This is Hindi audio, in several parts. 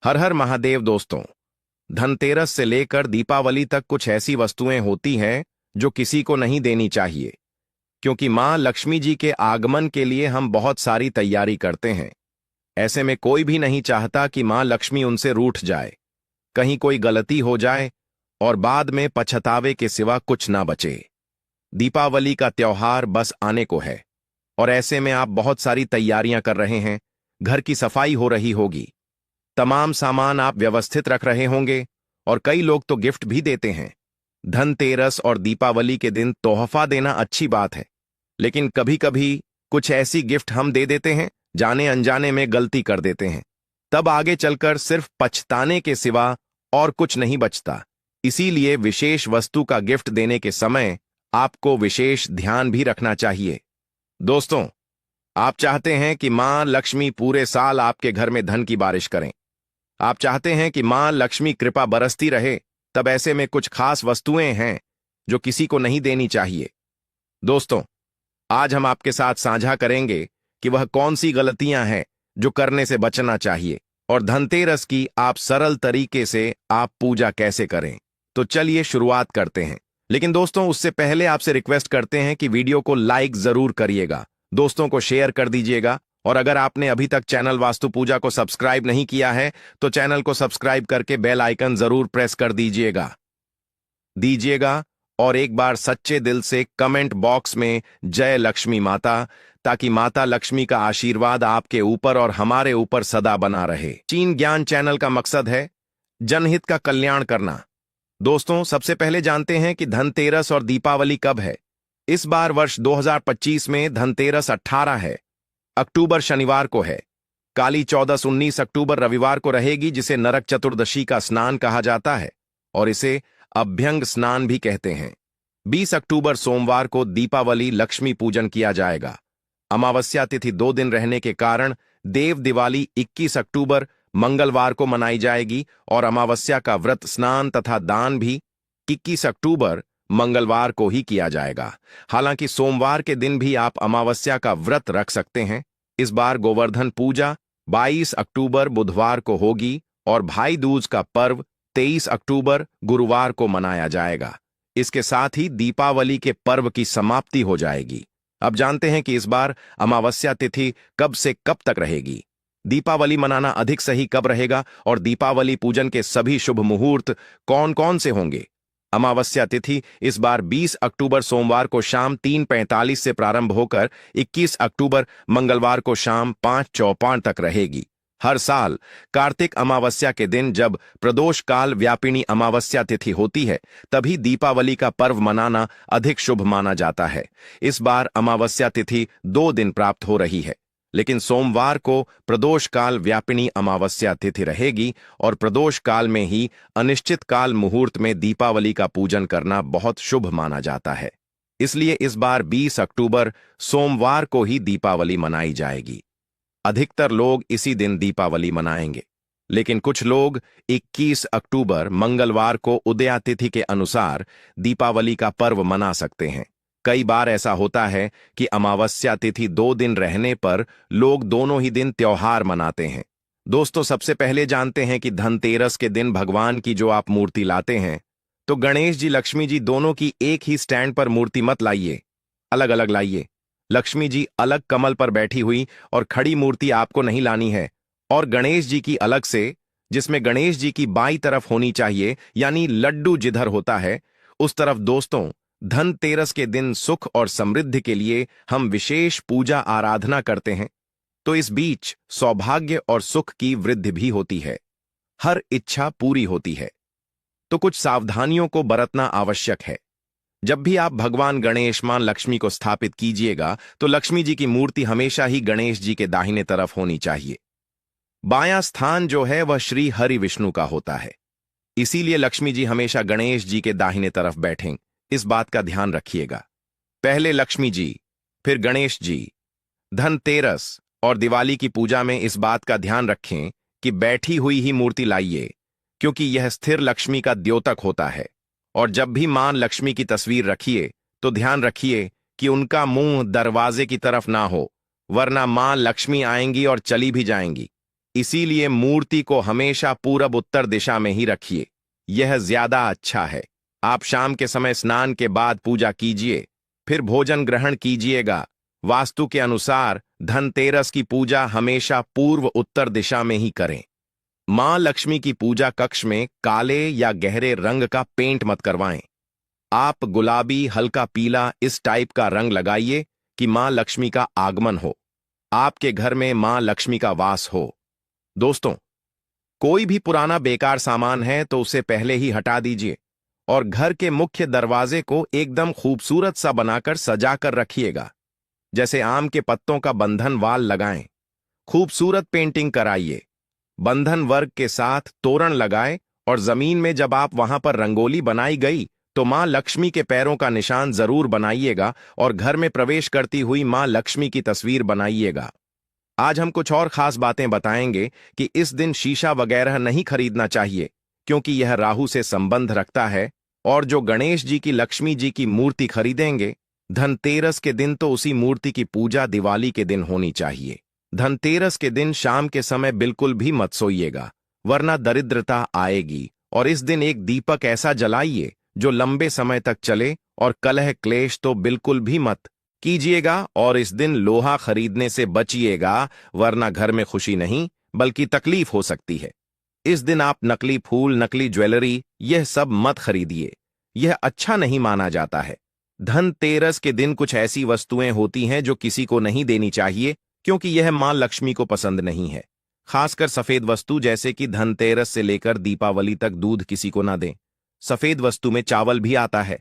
हर हर महादेव दोस्तों। धनतेरस से लेकर दीपावली तक कुछ ऐसी वस्तुएं होती हैं जो किसी को नहीं देनी चाहिए, क्योंकि मां लक्ष्मी जी के आगमन के लिए हम बहुत सारी तैयारी करते हैं। ऐसे में कोई भी नहीं चाहता कि मां लक्ष्मी उनसे रूठ जाए, कहीं कोई गलती हो जाए और बाद में पछतावे के सिवा कुछ ना बचे। दीपावली का त्योहार बस आने को है और ऐसे में आप बहुत सारी तैयारियां कर रहे हैं। घर की सफाई हो रही होगी, तमाम सामान आप व्यवस्थित रख रहे होंगे और कई लोग तो गिफ्ट भी देते हैं। धनतेरस और दीपावली के दिन तोहफा देना अच्छी बात है, लेकिन कभी कभी कुछ ऐसी गिफ्ट हम दे देते हैं, जाने अनजाने में गलती कर देते हैं। तब आगे चलकर सिर्फ पछताने के सिवा और कुछ नहीं बचता। इसीलिए विशेष वस्तु का गिफ्ट देने के समय आपको विशेष ध्यान भी रखना चाहिए। दोस्तों, आप चाहते हैं कि मां लक्ष्मी पूरे साल आपके घर में धन की बारिश करें। आप चाहते हैं कि मां लक्ष्मी कृपा बरसती रहे, तब ऐसे में कुछ खास वस्तुएं हैं जो किसी को नहीं देनी चाहिए। दोस्तों, आज हम आपके साथ साझा करेंगे कि वह कौन सी गलतियां हैं जो करने से बचना चाहिए और धनतेरस की आप सरल तरीके से आप पूजा कैसे करें। तो चलिए शुरुआत करते हैं। लेकिन दोस्तों, उससे पहले आपसे रिक्वेस्ट करते हैं कि वीडियो को लाइक जरूर करिएगा, दोस्तों को शेयर कर दीजिएगा, और अगर आपने अभी तक चैनल वास्तु पूजा को सब्सक्राइब नहीं किया है तो चैनल को सब्सक्राइब करके बेल आइकन जरूर प्रेस कर दीजिएगा और एक बार सच्चे दिल से कमेंट बॉक्स में जय लक्ष्मी माता, ताकि माता लक्ष्मी का आशीर्वाद आपके ऊपर और हमारे ऊपर सदा बना रहे। चीन ज्ञान चैनल का मकसद है जनहित का कल्याण करना। दोस्तों, सबसे पहले जानते हैं कि धनतेरस और दीपावली कब है। इस बार वर्ष 2025 में धनतेरस 18 है अक्टूबर शनिवार को है। काली चौदस 19 अक्टूबर रविवार को रहेगी, जिसे नरक चतुर्दशी का स्नान कहा जाता है और इसे अभ्यंग स्नान भी कहते हैं। 20 अक्टूबर सोमवार को दीपावली लक्ष्मी पूजन किया जाएगा। अमावस्या तिथि 2 दिन रहने के कारण देव दिवाली 21 अक्टूबर मंगलवार को मनाई जाएगी और अमावस्या का व्रत स्नान तथा दान भी 21 अक्टूबर मंगलवार को ही किया जाएगा। हालांकि सोमवार के दिन भी आप अमावस्या का व्रत रख सकते हैं। इस बार गोवर्धन पूजा 22 अक्टूबर बुधवार को होगी और भाई दूज का पर्व 23 अक्टूबर गुरुवार को मनाया जाएगा। इसके साथ ही दीपावली के पर्व की समाप्ति हो जाएगी। अब जानते हैं कि इस बार अमावस्या तिथि कब से कब तक रहेगी, दीपावली मनाना अधिक सही कब रहेगा और दीपावली पूजन के सभी शुभ मुहूर्त कौन कौन से होंगे। अमावस्या तिथि इस बार 20 अक्टूबर सोमवार को शाम 3:45 से प्रारंभ होकर 21 अक्टूबर मंगलवार को शाम 5:54 तक रहेगी। हर साल कार्तिक अमावस्या के दिन जब प्रदोष काल व्यापिनी अमावस्या तिथि होती है, तभी दीपावली का पर्व मनाना अधिक शुभ माना जाता है। इस बार अमावस्या तिथि 2 दिन प्राप्त हो रही है, लेकिन सोमवार को प्रदोष काल व्यापिनी अमावस्या तिथि रहेगी और प्रदोष काल में ही अनिश्चित काल मुहूर्त में दीपावली का पूजन करना बहुत शुभ माना जाता है। इसलिए इस बार 20 अक्टूबर सोमवार को ही दीपावली मनाई जाएगी। अधिकतर लोग इसी दिन दीपावली मनाएंगे, लेकिन कुछ लोग 21 अक्टूबर मंगलवार को उदया तिथि के अनुसार दीपावली का पर्व मना सकते हैं। कई बार ऐसा होता है कि अमावस्या तिथि 2 दिन रहने पर लोग दोनों ही दिन त्योहार मनाते हैं। दोस्तों, सबसे पहले जानते हैं कि धनतेरस के दिन भगवान की जो आप मूर्ति लाते हैं, तो गणेश जी लक्ष्मी जी दोनों की एक ही स्टैंड पर मूर्ति मत लाइए, अलग अलग लाइए। लक्ष्मी जी अलग कमल पर बैठी हुई और खड़ी मूर्ति आपको नहीं लानी है, और गणेश जी की अलग से, जिसमें गणेश जी की बाईं तरफ होनी चाहिए, यानी लड्डू जिधर होता है उस तरफ। दोस्तों, धनतेरस के दिन सुख और समृद्धि के लिए हम विशेष पूजा आराधना करते हैं, तो इस बीच सौभाग्य और सुख की वृद्धि भी होती है, हर इच्छा पूरी होती है। तो कुछ सावधानियों को बरतना आवश्यक है। जब भी आप भगवान गणेश मां लक्ष्मी को स्थापित कीजिएगा, तो लक्ष्मी जी की मूर्ति हमेशा ही गणेश जी के दाहिने तरफ होनी चाहिए। बायां स्थान जो है वह श्री हरि विष्णु का होता है, इसीलिए लक्ष्मी जी हमेशा गणेश जी के दाहिने तरफ बैठें। इस बात का ध्यान रखिएगा। पहले लक्ष्मी जी, फिर गणेश जी। धनतेरस और दिवाली की पूजा में इस बात का ध्यान रखें कि बैठी हुई ही मूर्ति लाइए, क्योंकि यह स्थिर लक्ष्मी का द्योतक होता है। और जब भी मां लक्ष्मी की तस्वीर रखिए तो ध्यान रखिए कि उनका मुंह दरवाजे की तरफ ना हो, वरना मां लक्ष्मी आएंगी और चली भी जाएंगी। इसीलिए मूर्ति को हमेशा पूरब उत्तर दिशा में ही रखिए, यह ज्यादा अच्छा है। आप शाम के समय स्नान के बाद पूजा कीजिए, फिर भोजन ग्रहण कीजिएगा। वास्तु के अनुसार धनतेरस की पूजा हमेशा पूर्व उत्तर दिशा में ही करें। मां लक्ष्मी की पूजा कक्ष में काले या गहरे रंग का पेंट मत करवाएं। आप गुलाबी, हल्का पीला इस टाइप का रंग लगाइए कि मां लक्ष्मी का आगमन हो, आपके घर में मां लक्ष्मी का वास हो। दोस्तों, कोई भी पुराना बेकार सामान है तो उसे पहले ही हटा दीजिए और घर के मुख्य दरवाजे को एकदम खूबसूरत सा बनाकर सजा कर रखिएगा। जैसे आम के पत्तों का बंधन वाल लगाएं, खूबसूरत पेंटिंग कराइए, बंधन वर्ग के साथ तोरण लगाएं और जमीन में जब आप वहां पर रंगोली बनाई गई तो मां लक्ष्मी के पैरों का निशान जरूर बनाइएगा और घर में प्रवेश करती हुई मां लक्ष्मी की तस्वीर बनाइएगा। आज हम कुछ और खास बातें बताएंगे कि इस दिन शीशा वगैरह नहीं खरीदना चाहिए क्योंकि यह राहु से संबंध रखता है, और जो गणेश जी की, लक्ष्मी जी की मूर्ति खरीदेंगे धनतेरस के दिन तो उसी मूर्ति की पूजा दिवाली के दिन होनी चाहिए। धनतेरस के दिन शाम के समय बिल्कुल भी मत सोइएगा, वरना दरिद्रता आएगी। और इस दिन एक दीपक ऐसा जलाइए जो लंबे समय तक चले, और कलह क्लेश तो बिल्कुल भी मत कीजिएगा। और इस दिन लोहा खरीदने से बचिएगा, वरना घर में खुशी नहीं बल्कि तकलीफ हो सकती है। इस दिन आप नकली फूल, नकली ज्वेलरी यह सब मत खरीदिए, यह अच्छा नहीं माना जाता है। धनतेरस के दिन कुछ ऐसी वस्तुएं होती हैं जो किसी को नहीं देनी चाहिए क्योंकि यह मां लक्ष्मी को पसंद नहीं है। खासकर सफेद वस्तु, जैसे कि धनतेरस से लेकर दीपावली तक दूध किसी को ना दें। सफेद वस्तु में चावल भी आता है।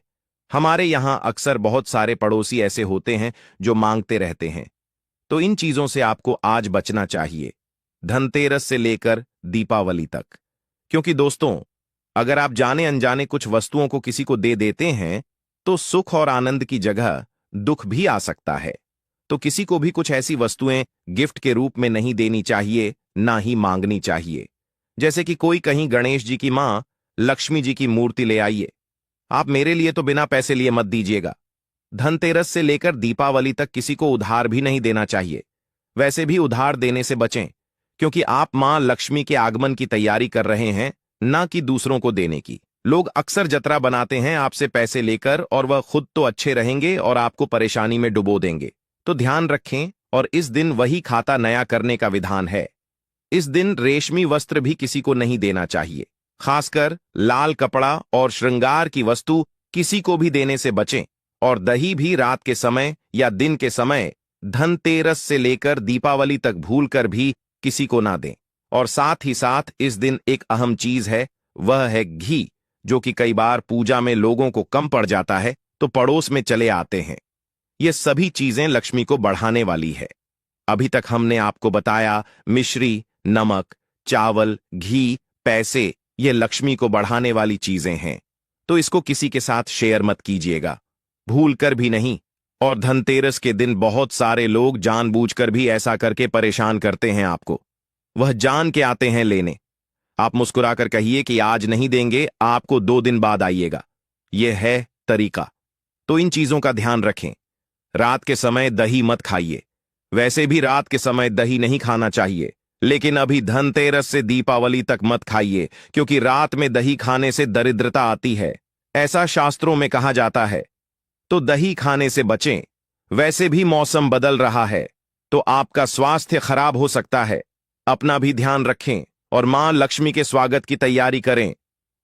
हमारे यहां अक्सर बहुत सारे पड़ोसी ऐसे होते हैं जो मांगते रहते हैं, तो इन चीजों से आपको आज बचना चाहिए धनतेरस से लेकर दीपावली तक। क्योंकि दोस्तों, अगर आप जाने अनजाने कुछ वस्तुओं को किसी को दे देते हैं तो सुख और आनंद की जगह दुख भी आ सकता है। तो किसी को भी कुछ ऐसी वस्तुएं गिफ्ट के रूप में नहीं देनी चाहिए, ना ही मांगनी चाहिए। जैसे कि कोई कहीं गणेश जी की मां लक्ष्मी जी की मूर्ति ले आइए, आप मेरे लिए तो बिना पैसे लिए मत दीजिएगा। धनतेरस से लेकर दीपावली तक किसी को उधार भी नहीं देना चाहिए। वैसे भी उधार देने से बचें क्योंकि आप मां लक्ष्मी के आगमन की तैयारी कर रहे हैं, ना कि दूसरों को देने की। लोग अक्सर जतरा बनाते हैं आपसे पैसे लेकर, और वह खुद तो अच्छे रहेंगे और आपको परेशानी में डुबो देंगे। तो ध्यान रखें, और इस दिन वही खाता नया करने का विधान है। इस दिन रेशमी वस्त्र भी किसी को नहीं देना चाहिए। खासकर लाल कपड़ा और श्रृंगार की वस्तु किसी को भी देने से बचें। और दही भी रात के समय या दिन के समय धनतेरस से लेकर दीपावली तक भूलकर भी किसी को ना दें। और साथ ही साथ इस दिन एक अहम चीज है, वह है घी, जो कि कई बार पूजा में लोगों को कम पड़ जाता है तो पड़ोस में चले आते हैं। ये सभी चीजें लक्ष्मी को बढ़ाने वाली है। अभी तक हमने आपको बताया मिश्री, नमक, चावल, घी, पैसे, ये लक्ष्मी को बढ़ाने वाली चीजें हैं, तो इसको किसी के साथ शेयर मत कीजिएगा, भूल कर भी नहीं। और धनतेरस के दिन बहुत सारे लोग जानबूझकर भी ऐसा करके परेशान करते हैं आपको। वह जान के आते हैं लेने। आप मुस्कुराकर कहिए कि आज नहीं देंगे, आपको 2 दिन बाद आइएगा। यह है तरीका। तो इन चीजों का ध्यान रखें। रात के समय दही मत खाइए। वैसे भी रात के समय दही नहीं खाना चाहिए, लेकिन अभी धनतेरस से दीपावली तक मत खाइए क्योंकि रात में दही खाने से दरिद्रता आती है, ऐसा शास्त्रों में कहा जाता है। तो दही खाने से बचें। वैसे भी मौसम बदल रहा है तो आपका स्वास्थ्य खराब हो सकता है। अपना भी ध्यान रखें और मां लक्ष्मी के स्वागत की तैयारी करें।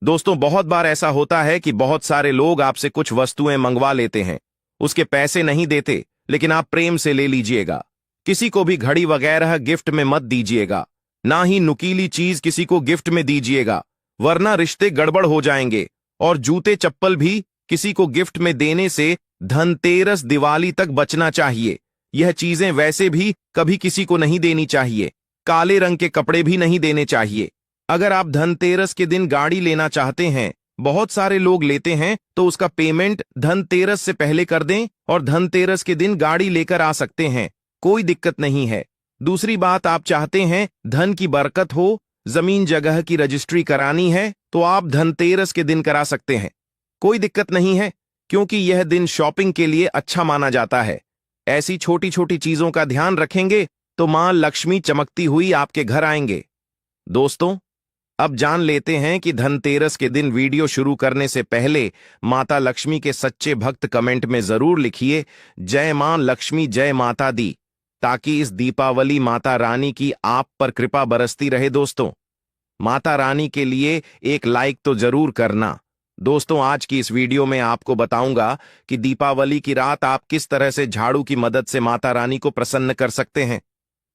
दोस्तों, बहुत बार ऐसा होता है कि बहुत सारे लोग आपसे कुछ वस्तुएं मंगवा लेते हैं, उसके पैसे नहीं देते, लेकिन आप प्रेम से ले लीजिएगा। किसी को भी घड़ी वगैरह गिफ्ट में मत दीजिएगा, ना ही नुकीली चीज किसी को गिफ्ट में दीजिएगा, वरना रिश्ते गड़बड़ हो जाएंगे। और जूते चप्पल भी किसी को गिफ्ट में देने से धनतेरस दिवाली तक बचना चाहिए। यह चीजें वैसे भी कभी किसी को नहीं देनी चाहिए। काले रंग के कपड़े भी नहीं देने चाहिए। अगर आप धनतेरस के दिन गाड़ी लेना चाहते हैं, बहुत सारे लोग लेते हैं, तो उसका पेमेंट धनतेरस से पहले कर दें और धनतेरस के दिन गाड़ी लेकर आ सकते हैं, कोई दिक्कत नहीं है। दूसरी बात, आप चाहते हैं धन की बरकत हो, जमीन जगह की रजिस्ट्री करानी है, तो आप धनतेरस के दिन करा सकते हैं, कोई दिक्कत नहीं है, क्योंकि यह दिन शॉपिंग के लिए अच्छा माना जाता है। ऐसी छोटी छोटी चीजों का ध्यान रखेंगे तो मां लक्ष्मी चमकती हुई आपके घर आएंगे। दोस्तों, अब जान लेते हैं कि धनतेरस के दिन वीडियो शुरू करने से पहले माता लक्ष्मी के सच्चे भक्त कमेंट में जरूर लिखिए जय मां लक्ष्मी जय माता दी, ताकि इस दीपावली माता रानी की आप पर कृपा बरसती रहे। दोस्तों, माता रानी के लिए एक लाइक तो जरूर करना। दोस्तों, आज की इस वीडियो में आपको बताऊंगा कि दीपावली की रात आप किस तरह से झाड़ू की मदद से माता रानी को प्रसन्न कर सकते हैं।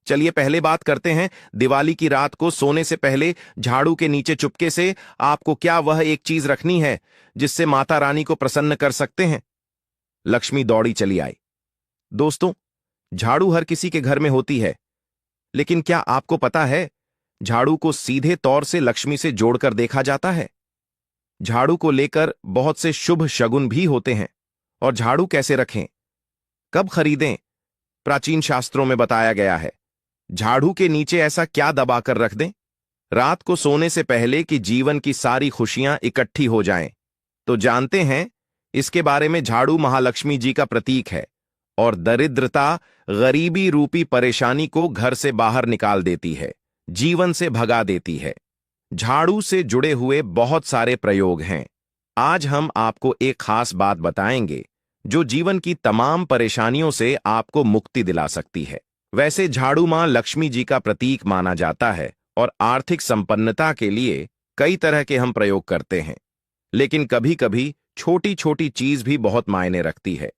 चलिए पहले बात करते हैं दिवाली की रात को सोने से पहले झाड़ू के नीचे चुपके से आपको क्या वह एक चीज रखनी है जिससे माता रानी को प्रसन्न कर सकते हैं। लक्ष्मी दौड़ी चली आई। दोस्तों, झाड़ू हर किसी के घर में होती है, लेकिन क्या आपको पता है झाड़ू को सीधे तौर से लक्ष्मी से जोड़कर देखा जाता है। झाड़ू को लेकर बहुत से शुभ शगुन भी होते हैं। और झाड़ू कैसे रखें, कब खरीदें, प्राचीन शास्त्रों में बताया गया है। झाड़ू के नीचे ऐसा क्या दबाकर रख दें रात को सोने से पहले कि जीवन की सारी खुशियां इकट्ठी हो जाएं। तो जानते हैं इसके बारे में। झाड़ू महालक्ष्मी जी का प्रतीक है और दरिद्रता, गरीबी रूपी परेशानी को घर से बाहर निकाल देती है, जीवन से भगा देती है। झाड़ू से जुड़े हुए बहुत सारे प्रयोग हैं। आज हम आपको एक खास बात बताएंगे जो जीवन की तमाम परेशानियों से आपको मुक्ति दिला सकती है। वैसे झाड़ू मां लक्ष्मी जी का प्रतीक माना जाता है और आर्थिक संपन्नता के लिए कई तरह के हम प्रयोग करते हैं, लेकिन कभी कभी छोटी छोटी चीज भी बहुत मायने रखती है।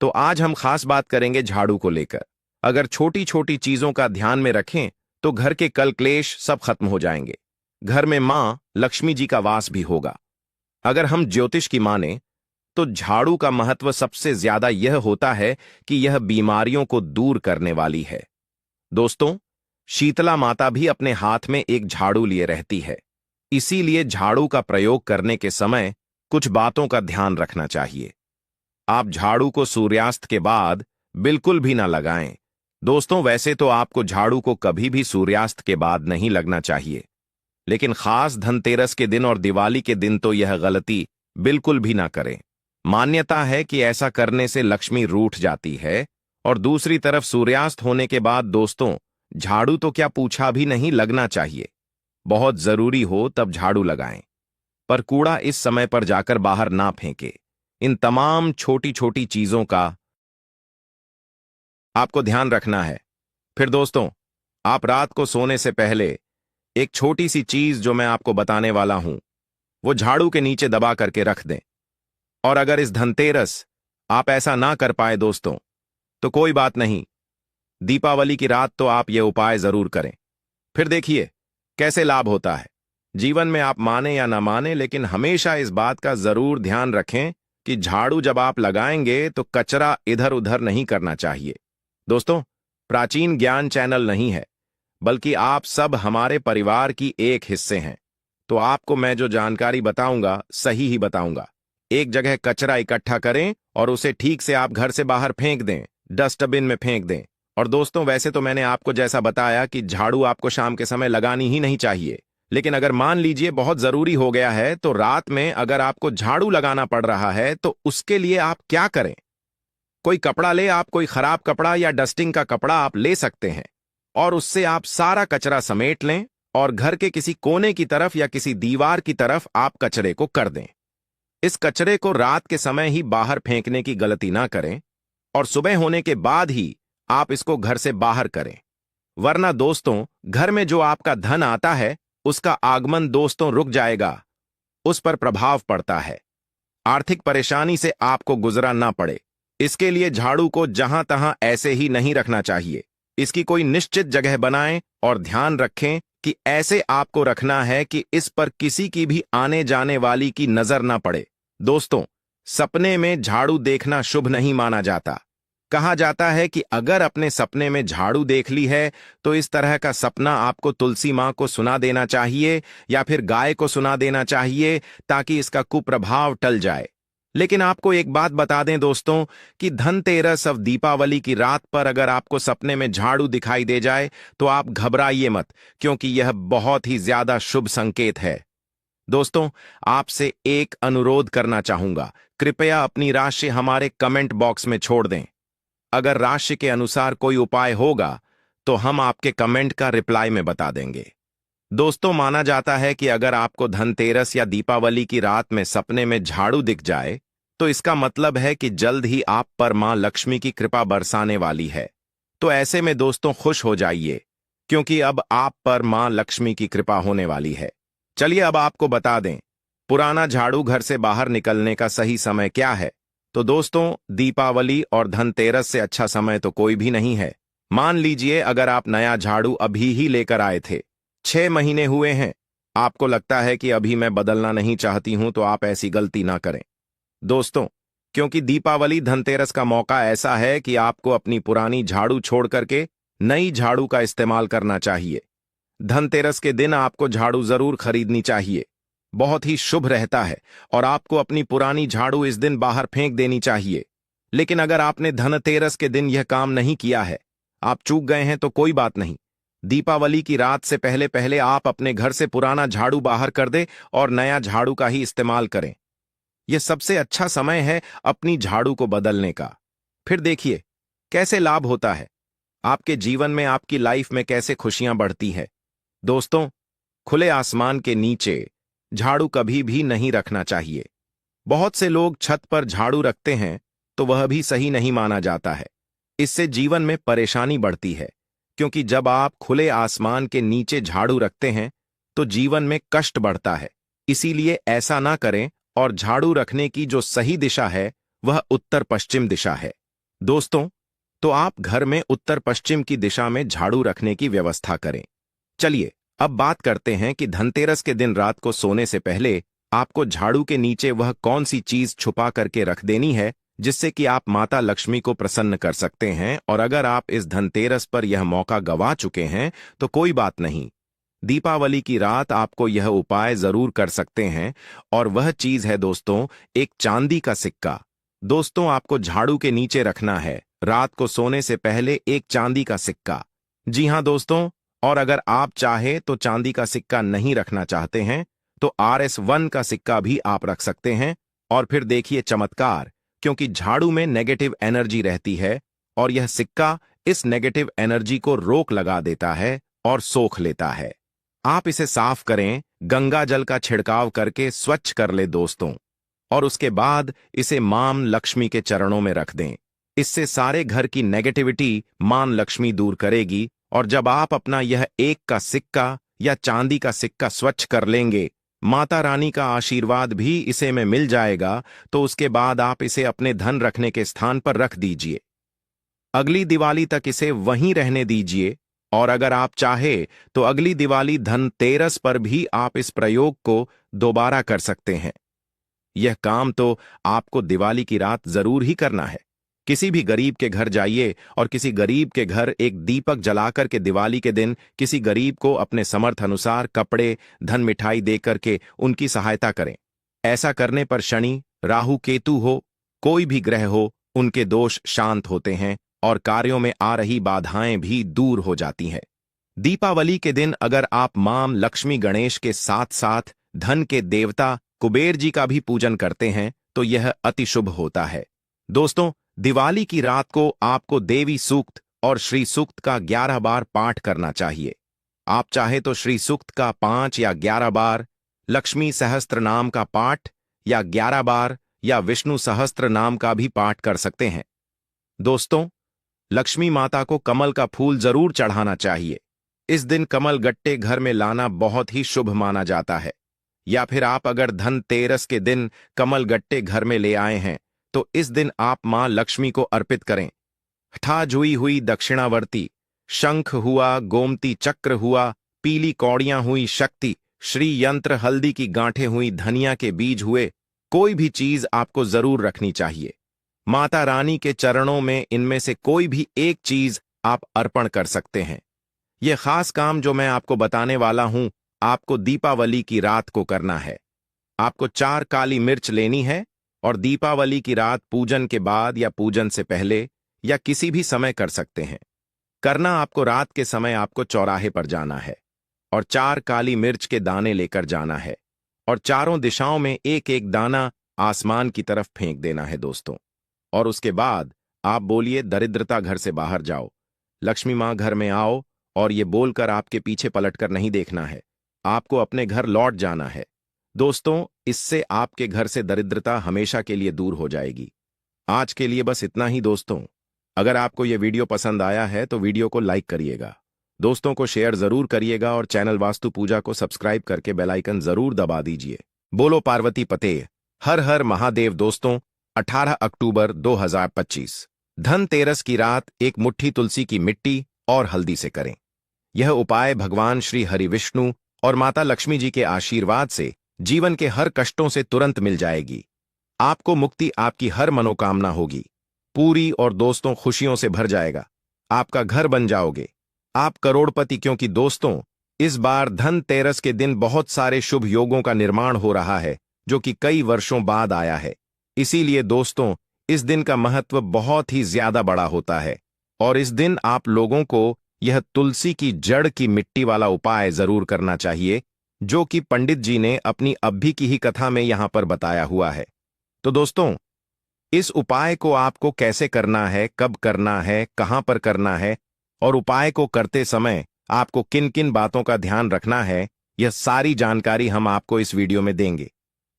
तो आज हम खास बात करेंगे झाड़ू को लेकर। अगर छोटी छोटी चीजों का ध्यान में रखें तो घर के कल क्लेश सब खत्म हो जाएंगे। घर में मां लक्ष्मी जी का वास भी होगा। अगर हम ज्योतिष की माने तो झाड़ू का महत्व सबसे ज्यादा यह होता है कि यह बीमारियों को दूर करने वाली है। दोस्तों, शीतला माता भी अपने हाथ में एक झाड़ू लिए रहती है। इसीलिए झाड़ू का प्रयोग करने के समय कुछ बातों का ध्यान रखना चाहिए। आप झाड़ू को सूर्यास्त के बाद बिल्कुल भी ना लगाएं। दोस्तों, वैसे तो आपको झाड़ू को कभी भी सूर्यास्त के बाद नहीं लगना चाहिए, लेकिन खास धनतेरस के दिन और दिवाली के दिन तो यह गलती बिल्कुल भी ना करें। मान्यता है कि ऐसा करने से लक्ष्मी रूठ जाती है। और दूसरी तरफ सूर्यास्त होने के बाद दोस्तों, झाड़ू तो क्या पूछा भी नहीं लगना चाहिए। बहुत जरूरी हो तब झाड़ू लगाएं, पर कूड़ा इस समय पर जाकर बाहर ना फेंके। इन तमाम छोटी छोटी चीजों का आपको ध्यान रखना है। फिर दोस्तों, आप रात को सोने से पहले एक छोटी सी चीज जो मैं आपको बताने वाला हूं वो झाड़ू के नीचे दबा करके रख दें। और अगर इस धनतेरस आप ऐसा ना कर पाए दोस्तों, तो कोई बात नहीं, दीपावली की रात तो आप ये उपाय जरूर करें। फिर देखिए कैसे लाभ होता है। जीवन में आप माने या ना माने, लेकिन हमेशा इस बात का जरूर ध्यान रखें कि झाड़ू जब आप लगाएंगे तो कचरा इधर उधर नहीं करना चाहिए। दोस्तों, प्राचीन ज्ञान चैनल नहीं है, बल्कि आप सब हमारे परिवार की एक हिस्से हैं। तो आपको मैं जो जानकारी बताऊंगा सही ही बताऊंगा। एक जगह कचरा इकट्ठा करें और उसे ठीक से आप घर से बाहर फेंक दें, डस्टबिन में फेंक दें। और दोस्तों, वैसे तो मैंने आपको जैसा बताया कि झाड़ू आपको शाम के समय लगानी ही नहीं चाहिए, लेकिन अगर मान लीजिए बहुत जरूरी हो गया है तो रात में अगर आपको झाड़ू लगाना पड़ रहा है तो उसके लिए आप क्या करें। कोई कपड़ा ले, आप कोई खराब कपड़ा या डस्टिंग का कपड़ा आप ले सकते हैं और उससे आप सारा कचरा समेट लें और घर के किसी कोने की तरफ या किसी दीवार की तरफ आप कचरे को कर दें। इस कचरे को रात के समय ही बाहर फेंकने की गलती ना करें और सुबह होने के बाद ही आप इसको घर से बाहर करें, वरना दोस्तों घर में जो आपका धन आता है उसका आगमन दोस्तों रुक जाएगा, उस पर प्रभाव पड़ता है। आर्थिक परेशानी से आपको गुजरा ना पड़े, इसके लिए झाड़ू को जहां तहां ऐसे ही नहीं रखना चाहिए। इसकी कोई निश्चित जगह बनाएं और ध्यान रखें कि ऐसे आपको रखना है कि इस पर किसी की भी आने जाने वाली की नजर ना पड़े। दोस्तों, सपने में झाड़ू देखना शुभ नहीं माना जाता। कहा जाता है कि अगर अपने सपने में झाड़ू देख ली है तो इस तरह का सपना आपको तुलसी मां को सुना देना चाहिए या फिर गाय को सुना देना चाहिए, ताकि इसका कुप्रभाव टल जाए। लेकिन आपको एक बात बता दें दोस्तों कि धनतेरस और दीपावली की रात पर अगर आपको सपने में झाड़ू दिखाई दे जाए तो आप घबराइए मत, क्योंकि यह बहुत ही ज्यादा शुभ संकेत है। दोस्तों, आपसे एक अनुरोध करना चाहूंगा, कृपया अपनी राशि हमारे कमेंट बॉक्स में छोड़ दें। अगर राशि के अनुसार कोई उपाय होगा तो हम आपके कमेंट का रिप्लाई में बता देंगे। दोस्तों, माना जाता है कि अगर आपको धनतेरस या दीपावली की रात में सपने में झाड़ू दिख जाए, तो इसका मतलब है कि जल्द ही आप पर मां लक्ष्मी की कृपा बरसाने वाली है। तो ऐसे में दोस्तों खुश हो जाइए, क्योंकि अब आप पर मां लक्ष्मी की कृपा होने वाली है। चलिए अब आपको बता दें, पुराना झाड़ू घर से बाहर निकलने का सही समय क्या है। तो दोस्तों, दीपावली और धनतेरस से अच्छा समय तो कोई भी नहीं है। मान लीजिए अगर आप नया झाड़ू अभी ही लेकर आए थे, 6 महीने हुए हैं, आपको लगता है कि अभी मैं बदलना नहीं चाहती हूं, तो आप ऐसी गलती ना करें दोस्तों, क्योंकि दीपावली धनतेरस का मौका ऐसा है कि आपको अपनी पुरानी झाड़ू छोड़ करके नई झाड़ू का इस्तेमाल करना चाहिए। धनतेरस के दिन आपको झाड़ू जरूर खरीदनी चाहिए, बहुत ही शुभ रहता है, और आपको अपनी पुरानी झाड़ू इस दिन बाहर फेंक देनी चाहिए। लेकिन अगर आपने धनतेरस के दिन यह काम नहीं किया है, आप चूक गए हैं, तो कोई बात नहीं। दीपावली की रात से पहले पहले आप अपने घर से पुराना झाड़ू बाहर कर दे और नया झाड़ू का ही इस्तेमाल करें। यह सबसे अच्छा समय है अपनी झाड़ू को बदलने का। फिर देखिए कैसे लाभ होता है आपके जीवन में, आपकी लाइफ में कैसे खुशियां बढ़ती है। दोस्तों, खुले आसमान के नीचे झाड़ू कभी भी नहीं रखना चाहिए। बहुत से लोग छत पर झाड़ू रखते हैं, तो वह भी सही नहीं माना जाता है। इससे जीवन में परेशानी बढ़ती है, क्योंकि जब आप खुले आसमान के नीचे झाड़ू रखते हैं, तो जीवन में कष्ट बढ़ता है। इसीलिए ऐसा ना करें, और झाड़ू रखने की जो सही दिशा है वह उत्तर पश्चिम दिशा है। दोस्तों, तो आप घर में उत्तर पश्चिम की दिशा में झाड़ू रखने की व्यवस्था करें। चलिए अब बात करते हैं कि धनतेरस के दिन रात को सोने से पहले आपको झाड़ू के नीचे वह कौन सी चीज छुपा करके रख देनी है, जिससे कि आप माता लक्ष्मी को प्रसन्न कर सकते हैं। और अगर आप इस धनतेरस पर यह मौका गंवा चुके हैं, तो कोई बात नहीं, दीपावली की रात आपको यह उपाय जरूर कर सकते हैं। और वह चीज है दोस्तों, एक चांदी का सिक्का। दोस्तों, आपको झाड़ू के नीचे रखना है रात को सोने से पहले एक चांदी का सिक्का। जी हां दोस्तों, और अगर आप चाहे तो चांदी का सिक्का नहीं रखना चाहते हैं, तो RS1 का सिक्का भी आप रख सकते हैं। और फिर देखिए चमत्कार, क्योंकि झाड़ू में नेगेटिव एनर्जी रहती है, और यह सिक्का इस नेगेटिव एनर्जी को रोक लगा देता है और सोख लेता है। आप इसे साफ करें, गंगा जल का छिड़काव करके स्वच्छ कर ले दोस्तों, और उसके बाद इसे मां लक्ष्मी के चरणों में रख दें। इससे सारे घर की नेगेटिविटी मां लक्ष्मी दूर करेगी। और जब आप अपना यह एक का सिक्का या चांदी का सिक्का स्वच्छ कर लेंगे, माता रानी का आशीर्वाद भी इसे में मिल जाएगा, तो उसके बाद आप इसे अपने धन रखने के स्थान पर रख दीजिए। अगली दिवाली तक इसे वहीं रहने दीजिए, और अगर आप चाहे तो अगली दिवाली धनतेरस पर भी आप इस प्रयोग को दोबारा कर सकते हैं। यह काम तो आपको दिवाली की रात जरूर ही करना है। किसी भी गरीब के घर जाइए और किसी गरीब के घर एक दीपक जलाकर के दिवाली के दिन किसी गरीब को अपने समर्थ अनुसार कपड़े, धन, मिठाई देकर के उनकी सहायता करें। ऐसा करने पर शनि, राहु, केतु हो, कोई भी ग्रह हो, उनके दोष शांत होते हैं और कार्यों में आ रही बाधाएं भी दूर हो जाती हैं। दीपावली के दिन अगर आप मां लक्ष्मी, गणेश के साथ साथ धन के देवता कुबेर जी का भी पूजन करते हैं, तो यह अति शुभ होता है। दोस्तों, दिवाली की रात को आपको देवी सूक्त और श्री सूक्त का 11 बार पाठ करना चाहिए। आप चाहे तो श्री सूक्त का 5 या 11 बार, लक्ष्मी सहस्त्र नाम का पाठ या 11 बार, या विष्णु सहस्त्र नाम का भी पाठ कर सकते हैं। दोस्तों, लक्ष्मी माता को कमल का फूल जरूर चढ़ाना चाहिए। इस दिन कमल गट्टे घर में लाना बहुत ही शुभ माना जाता है। या फिर आप अगर धनतेरस के दिन कमल गट्टे घर में ले आए हैं, तो इस दिन आप मां लक्ष्मी को अर्पित करें। ठा जुई हुई दक्षिणावर्ती, शंख हुआ, गोमती चक्र हुआ, पीली कौड़ियां हुई शक्ति, श्री यंत्र, हल्दी की गांठें हुई, धनिया के बीज हुए, कोई भी चीज आपको जरूर रखनी चाहिए। माता रानी के चरणों में इनमें से कोई भी एक चीज आप अर्पण कर सकते हैं। यह खास काम जो मैं आपको बताने वाला हूं, आपको दीपावली की रात को करना है। आपको 4 काली मिर्च लेनी है, और दीपावली की रात पूजन के बाद या पूजन से पहले या किसी भी समय कर सकते हैं। करना आपको रात के समय आपको चौराहे पर जाना है और 4 काली मिर्च के दाने लेकर जाना है, और चारों दिशाओं में एक एक दाना आसमान की तरफ फेंक देना है दोस्तों। और उसके बाद आप बोलिए, दरिद्रता घर से बाहर जाओ, लक्ष्मी मां घर में आओ, और ये बोलकर आपके पीछे पलटकर नहीं देखना है। आपको अपने घर लौट जाना है। दोस्तों, इससे आपके घर से दरिद्रता हमेशा के लिए दूर हो जाएगी। आज के लिए बस इतना ही दोस्तों। अगर आपको यह वीडियो पसंद आया है तो वीडियो को लाइक करिएगा, दोस्तों को शेयर जरूर करिएगा और चैनल वास्तु पूजा को सब्सक्राइब करके बेल आइकन जरूर दबा दीजिए। बोलो पार्वती पते, हर हर महादेव। दोस्तों, 18 अक्टूबर 2025 धनतेरस की रात एक मुट्ठी तुलसी की मिट्टी और हल्दी से करें। यह उपाय भगवान श्री हरि विष्णु और माता लक्ष्मी जी के आशीर्वाद से जीवन के हर कष्टों से तुरंत मिल जाएगी। आपको मुक्ति, आपकी हर मनोकामना होगी पूरी और दोस्तों खुशियों से भर जाएगा। आपका घर बन जाओगे, आप करोड़पति। क्योंकि दोस्तों, इस बार धनतेरस के दिन बहुत सारे शुभ योगों का निर्माण हो रहा है जो कि कई वर्षों बाद आया है। इसीलिए दोस्तों, इस दिन का महत्व बहुत ही ज्यादा बड़ा होता है और इस दिन आप लोगों को यह तुलसी की जड़ की मिट्टी वाला उपाय जरूर करना चाहिए जो कि पंडित जी ने अपनी अभी की ही कथा में यहां पर बताया हुआ है। तो दोस्तों, इस उपाय को आपको कैसे करना है, कब करना है, कहां पर करना है और उपाय को करते समय आपको किन किन बातों का ध्यान रखना है, यह सारी जानकारी हम आपको इस वीडियो में देंगे।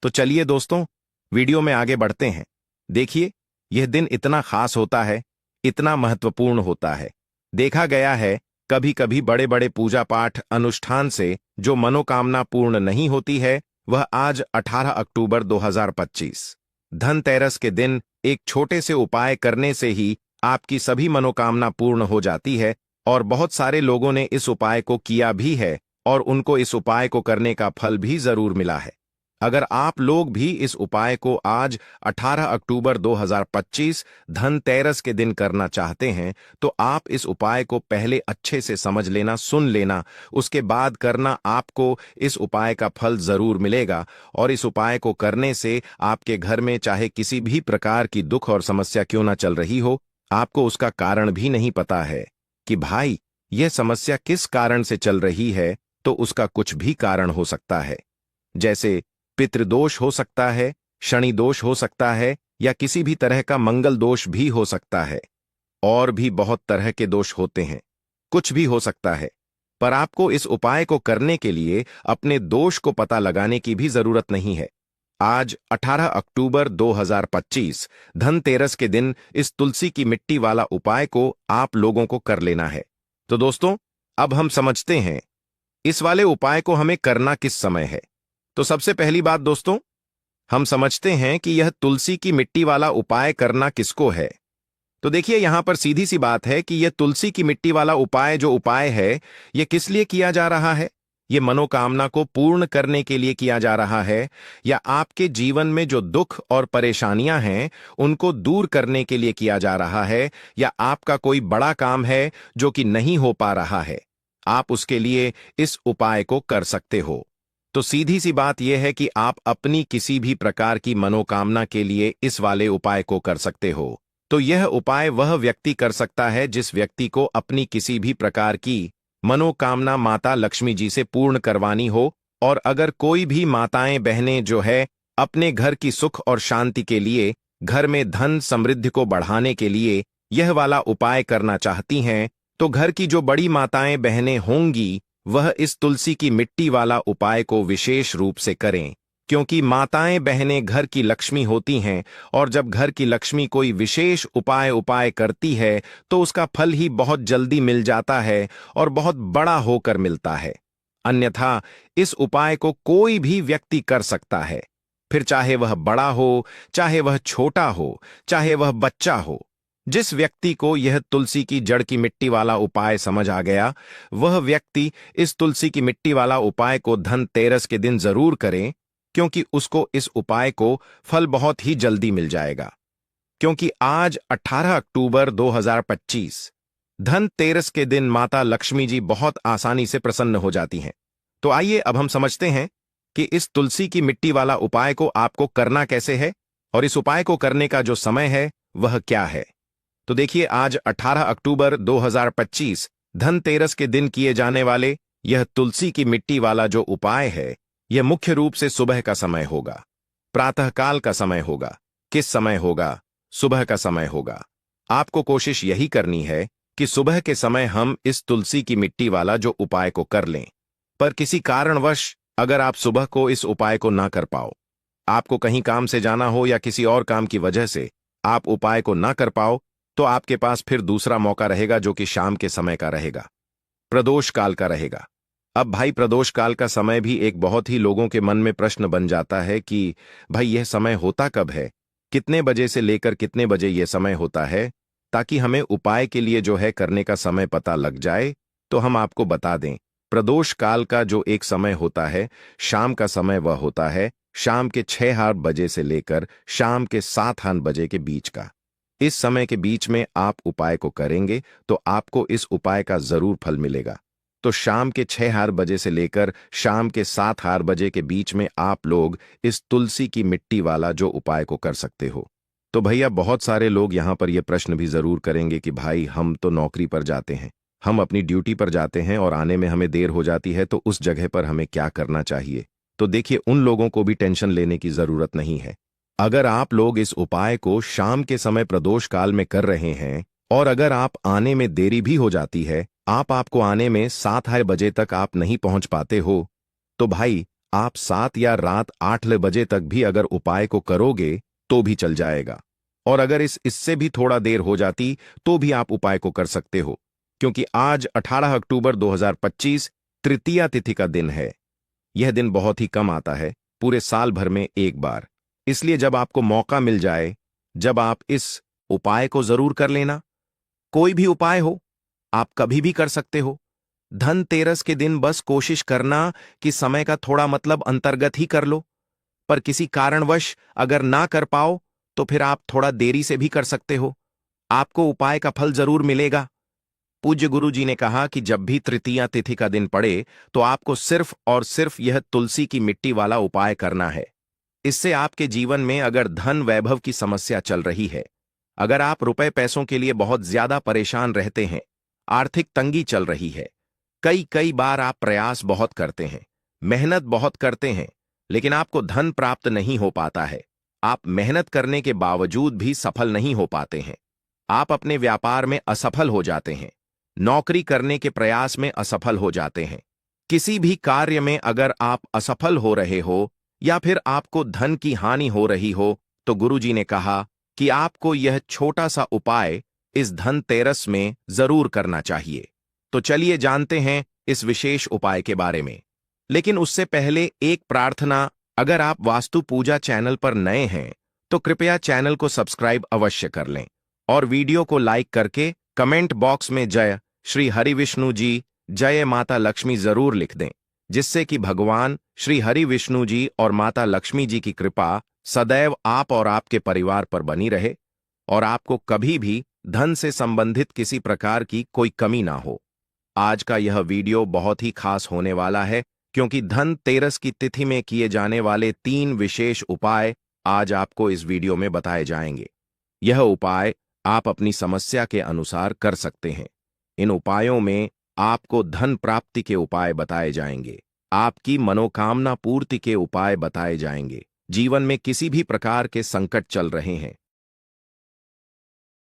तो चलिए दोस्तों, वीडियो में आगे बढ़ते हैं। देखिए, यह दिन इतना खास होता है, इतना महत्वपूर्ण होता है। देखा गया है कभी कभी बड़े बड़े पूजा पाठ अनुष्ठान से जो मनोकामना पूर्ण नहीं होती है, वह आज 18 अक्टूबर 2025 धनतेरस के दिन एक छोटे से उपाय करने से ही आपकी सभी मनोकामना पूर्ण हो जाती है। और बहुत सारे लोगों ने इस उपाय को किया भी है और उनको इस उपाय को करने का फल भी जरूर मिला है। अगर आप लोग भी इस उपाय को आज 18 अक्टूबर 2025 धनतेरस के दिन करना चाहते हैं तो आप इस उपाय को पहले अच्छे से समझ लेना, सुन लेना, उसके बाद करना। आपको इस उपाय का फल जरूर मिलेगा और इस उपाय को करने से आपके घर में चाहे किसी भी प्रकार की दुख और समस्या क्यों ना चल रही हो, आपको उसका कारण भी नहीं पता है कि भाई यह समस्या किस कारण से चल रही है, तो उसका कुछ भी कारण हो सकता है। जैसे पितृदोष हो सकता है, शनि दोष हो सकता है या किसी भी तरह का मंगल दोष भी हो सकता है। और भी बहुत तरह के दोष होते हैं, कुछ भी हो सकता है। पर आपको इस उपाय को करने के लिए अपने दोष को पता लगाने की भी जरूरत नहीं है। आज 18 अक्टूबर 2025 धनतेरस के दिन इस तुलसी की मिट्टी वाला उपाय को आप लोगों को कर लेना है। तो दोस्तों, अब हम समझते हैं इस वाले उपाय को हमें करना किस समय है। तो सबसे पहली बात दोस्तों, हम समझते हैं कि यह तुलसी की मिट्टी वाला उपाय करना किसको है। तो देखिए, यहां पर सीधी सी बात है कि यह तुलसी की मिट्टी वाला उपाय जो उपाय है, यह किस लिए किया जा रहा है। यह मनोकामना को पूर्ण करने के लिए किया जा रहा है या आपके जीवन में जो दुख और परेशानियां हैं उनको दूर करने के लिए किया जा रहा है, या आपका कोई बड़ा काम है जो कि नहीं हो पा रहा है, आप उसके लिए इस उपाय को कर सकते हो। तो सीधी सी बात यह है कि आप अपनी किसी भी प्रकार की मनोकामना के लिए इस वाले उपाय को कर सकते हो। तो यह उपाय वह व्यक्ति कर सकता है जिस व्यक्ति को अपनी किसी भी प्रकार की मनोकामना माता लक्ष्मी जी से पूर्ण करवानी हो। और अगर कोई भी माताएं बहनें जो है अपने घर की सुख और शांति के लिए, घर में धन समृद्धि को बढ़ाने के लिए यह वाला उपाय करना चाहती हैं, तो घर की जो बड़ी माताएं बहनें होंगी वह इस तुलसी की मिट्टी वाला उपाय को विशेष रूप से करें। क्योंकि माताएं बहनें घर की लक्ष्मी होती हैं और जब घर की लक्ष्मी कोई विशेष उपाय करती है तो उसका फल ही बहुत जल्दी मिल जाता है और बहुत बड़ा होकर मिलता है। अन्यथा इस उपाय को कोई भी व्यक्ति कर सकता है, फिर चाहे वह बड़ा हो, चाहे वह छोटा हो, चाहे वह बच्चा हो। जिस व्यक्ति को यह तुलसी की जड़ की मिट्टी वाला उपाय समझ आ गया, वह व्यक्ति इस तुलसी की मिट्टी वाला उपाय को धनतेरस के दिन जरूर करें, क्योंकि उसको इस उपाय को फल बहुत ही जल्दी मिल जाएगा। क्योंकि आज 18 अक्टूबर 2025 धनतेरस के दिन माता लक्ष्मी जी बहुत आसानी से प्रसन्न हो जाती हैं। तो आइए अब हम समझते हैं कि इस तुलसी की मिट्टी वाला उपाय को आपको करना कैसे है और इस उपाय को करने का जो समय है वह क्या है। तो देखिए, आज 18 अक्टूबर 2025 धनतेरस के दिन किए जाने वाले यह तुलसी की मिट्टी वाला जो उपाय है, यह मुख्य रूप से सुबह का समय होगा, प्रातःकाल का समय होगा। किस समय होगा? सुबह का समय होगा। आपको कोशिश यही करनी है कि सुबह के समय हम इस तुलसी की मिट्टी वाला जो उपाय को कर लें। पर किसी कारणवश अगर आप सुबह को इस उपाय को ना कर पाओ, आपको कहीं काम से जाना हो या किसी और काम की वजह से आप उपाय को ना कर पाओ, तो आपके पास फिर दूसरा मौका रहेगा जो कि शाम के समय का रहेगा, प्रदोष काल का रहेगा। अब भाई प्रदोष काल का समय भी एक बहुत ही लोगों के मन में प्रश्न बन जाता है कि भाई यह समय होता कब है, कितने बजे से लेकर कितने बजे यह समय होता है, ताकि हमें उपाय के लिए जो है करने का समय पता लग जाए। तो हम आपको बता दें, प्रदोष काल का जो एक समय होता है, शाम का समय वह होता है शाम के 6 बजे से लेकर शाम के 7 बजे के बीच का। इस समय के बीच में आप उपाय को करेंगे तो आपको इस उपाय का जरूर फल मिलेगा। तो शाम के 6 बजे से लेकर शाम के 7 बजे के बीच में आप लोग इस तुलसी की मिट्टी वाला जो उपाय को कर सकते हो। तो भैया बहुत सारे लोग यहाँ पर यह प्रश्न भी जरूर करेंगे कि भाई हम तो नौकरी पर जाते हैं, हम अपनी ड्यूटी पर जाते हैं और आने में हमें देर हो जाती है, तो उस जगह पर हमें क्या करना चाहिए। तो देखिए, उन लोगों को भी टेंशन लेने की जरूरत नहीं है। अगर आप लोग इस उपाय को शाम के समय प्रदोष काल में कर रहे हैं और अगर आप आने में देरी भी हो जाती है, आपको आने में 7 बजे तक आप नहीं पहुंच पाते हो, तो भाई आप 7 या रात 8 बजे तक भी अगर उपाय को करोगे तो भी चल जाएगा। और अगर इससे भी थोड़ा देर हो जाती तो भी आप उपाय को कर सकते हो, क्योंकि आज 18 अक्टूबर 2025 तृतीया तिथि का दिन है। यह दिन बहुत ही कम आता है, पूरे साल भर में एक बार। इसलिए जब आपको मौका मिल जाए, जब आप इस उपाय को जरूर कर लेना। कोई भी उपाय हो, आप कभी भी कर सकते हो। धनतेरस के दिन बस कोशिश करना कि समय का थोड़ा मतलब अंतर्गत ही कर लो, पर किसी कारणवश अगर ना कर पाओ तो फिर आप थोड़ा देरी से भी कर सकते हो, आपको उपाय का फल जरूर मिलेगा। पूज्य गुरु जी ने कहा कि जब भी तृतीया तिथि का दिन पड़े तो आपको सिर्फ और सिर्फ यह तुलसी की मिट्टी वाला उपाय करना है। इससे आपके जीवन में अगर धन वैभव की समस्या चल रही है, अगर आप रुपए पैसों के लिए बहुत ज्यादा परेशान रहते हैं, आर्थिक तंगी चल रही है, कई कई बार आप प्रयास बहुत करते हैं, मेहनत बहुत करते हैं, लेकिन आपको धन प्राप्त नहीं हो पाता है, आप मेहनत करने के बावजूद भी सफल नहीं हो पाते हैं, आप अपने व्यापार में असफल हो जाते हैं, नौकरी करने के प्रयास में असफल हो जाते हैं, किसी भी कार्य में अगर आप असफल हो रहे हो या फिर आपको धन की हानि हो रही हो, तो गुरुजी ने कहा कि आपको यह छोटा सा उपाय इस धनतेरस में जरूर करना चाहिए। तो चलिए जानते हैं इस विशेष उपाय के बारे में। लेकिन उससे पहले एक प्रार्थना, अगर आप वास्तु पूजा चैनल पर नए हैं तो कृपया चैनल को सब्सक्राइब अवश्य कर लें और वीडियो को लाइक करके कमेंट बॉक्स में जय श्री हरि विष्णु जी, जय माता लक्ष्मी जरूर लिख दें, जिससे कि भगवान श्री हरि विष्णु जी और माता लक्ष्मी जी की कृपा सदैव आप और आपके परिवार पर बनी रहे और आपको कभी भी धन से संबंधित किसी प्रकार की कोई कमी ना हो। आज का यह वीडियो बहुत ही खास होने वाला है, क्योंकि धनतेरस की तिथि में किए जाने वाले 3 विशेष उपाय आज आपको इस वीडियो में बताए जाएंगे। यह उपाय आप अपनी समस्या के अनुसार कर सकते हैं। इन उपायों में आपको धन प्राप्ति के उपाय बताए जाएंगे, आपकी मनोकामना पूर्ति के उपाय बताए जाएंगे। जीवन में किसी भी प्रकार के संकट चल रहे हैं,